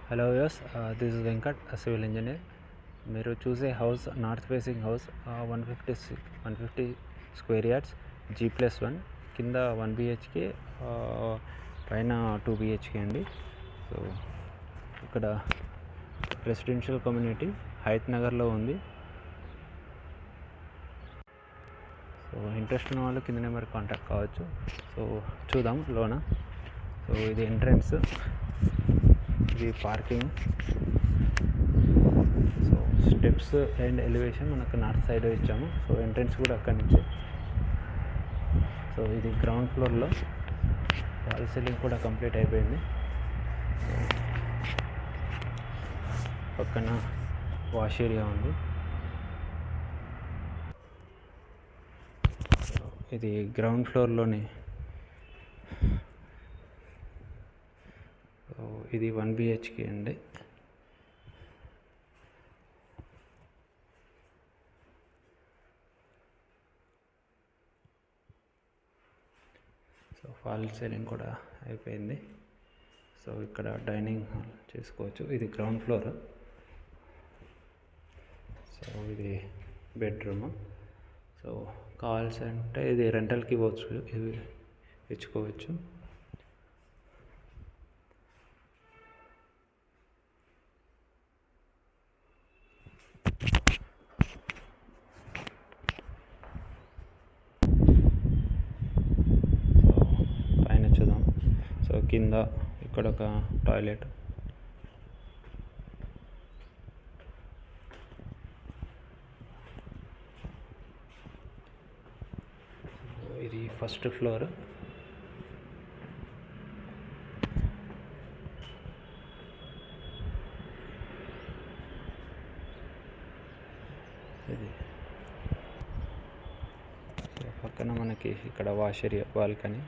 Hello yes this is Venkat civil engineer. మీరు చూసే house north facing house 150 square yards G+1 కింద 1 BHK పైన 2 BHK అండి. సో ఇక్కడ రెసిడెన్షియల్ కమ్యూనిటీ హయత్ నగర్లో ఉంది. సో ఇంట్రెస్ట్ ఉన్న వాళ్ళు కింద నెంబర్ కాంటాక్ట్ కావచ్చు. సో చూద్దాం లోన. సో ఇది ఎంట్రన్స్, ఇది parking. So steps and elevation మనకు నార్త్ సైడ్ ఇచ్చాము. సో ఎంట్రన్స్ కూడా అక్కడి నుంచి. సో ఇది గ్రౌండ్ ఫ్లోర్లో వాల్ సీలింగ్ కూడా కంప్లీట్ అయిపోయింది. పక్కన వాష్ ఏరియా ఉంది. ఇది గ్రౌండ్ ఫ్లోర్లోనే. ఇది 1 BHK అండి. సో ఫాల్ సీలింగ్ కూడా అయిపోయింది. సో ఇక్కడ డైనింగ్ హాల్ చేసుకోవచ్చు. ఇది గ్రౌండ్ ఫ్లోర్. సో ఇది బెడ్రూమ్. సో కావాల్సి అంటే ఇది రెంటల్కి ఇవ్వచ్చు, ఇది ఇచ్చుకోవచ్చు. సో కింద ఇక్కడ ఒక టాయిలెట్. ఇది ఫస్ట్ ఫ్లోర్. ఇది పక్కన మనకి ఇక్కడ వాష్ ఏరియా, బాల్కనీ.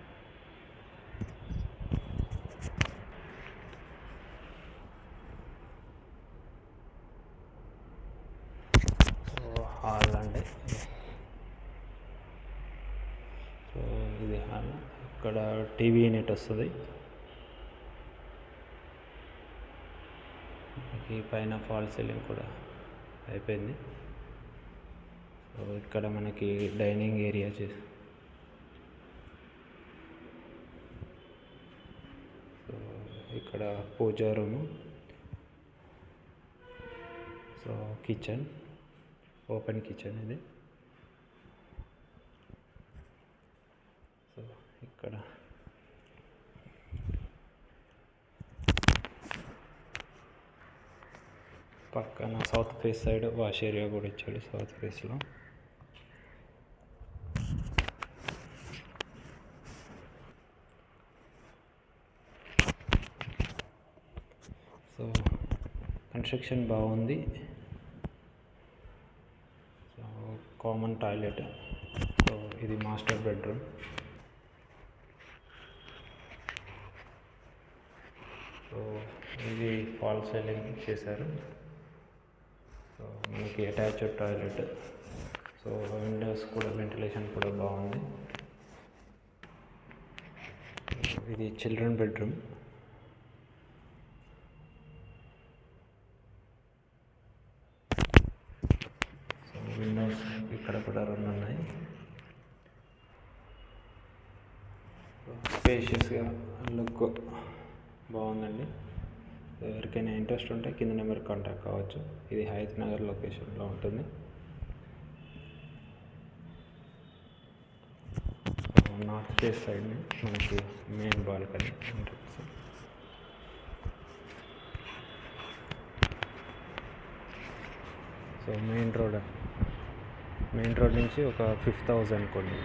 హాల్ అండి. సో ఇది హాల్. ఇక్కడ టీవీ యూనిట్ వస్తుంది. ఈ పైన ఫాల్ సీలింగ్ కూడా అయిపోయింది. సో ఇక్కడ మనకి డైనింగ్ ఏరియా చేసి, సో ఇక్కడ pooja room. So kitchen, open kitchen ఇది. సో ఇక్కడ పక్కన south face side wash area కూడా ఇచ్చాడు. సౌత్ ఫేస్లో సో కన్స్ట్రక్షన్ బాగుంది. So common toilet. సో ఇది మాస్టర్ బెడ్రూమ్. సో ఇది ఫాల్ సీలింగ్ చేశారు. సో మనకి అటాచ్డ్ టాయిలెట్. సో విండోస్ కూడా, వెంటిలేషన్ కూడా బాగుంది. ఇది చిల్డ్రన్ బెడ్రూమ్. సో విండోస్ ఇక్కడ కూడా 2 ఉన్నాయి. స్పేషియస్గా లుక్ బాగుందండి. ఎవరికైనా ఇంట్రెస్ట్ ఉంటే కింద నెంబర్ కాంటాక్ట్ కావచ్చు. ఇది హయత్ నగర్ లొకేషన్లో ఉంటుంది. నార్త్ ఫేస్ సైడ్ మనకి main balcony entrance. So main road నుంచి ఒక 5,000 అనుకోండి.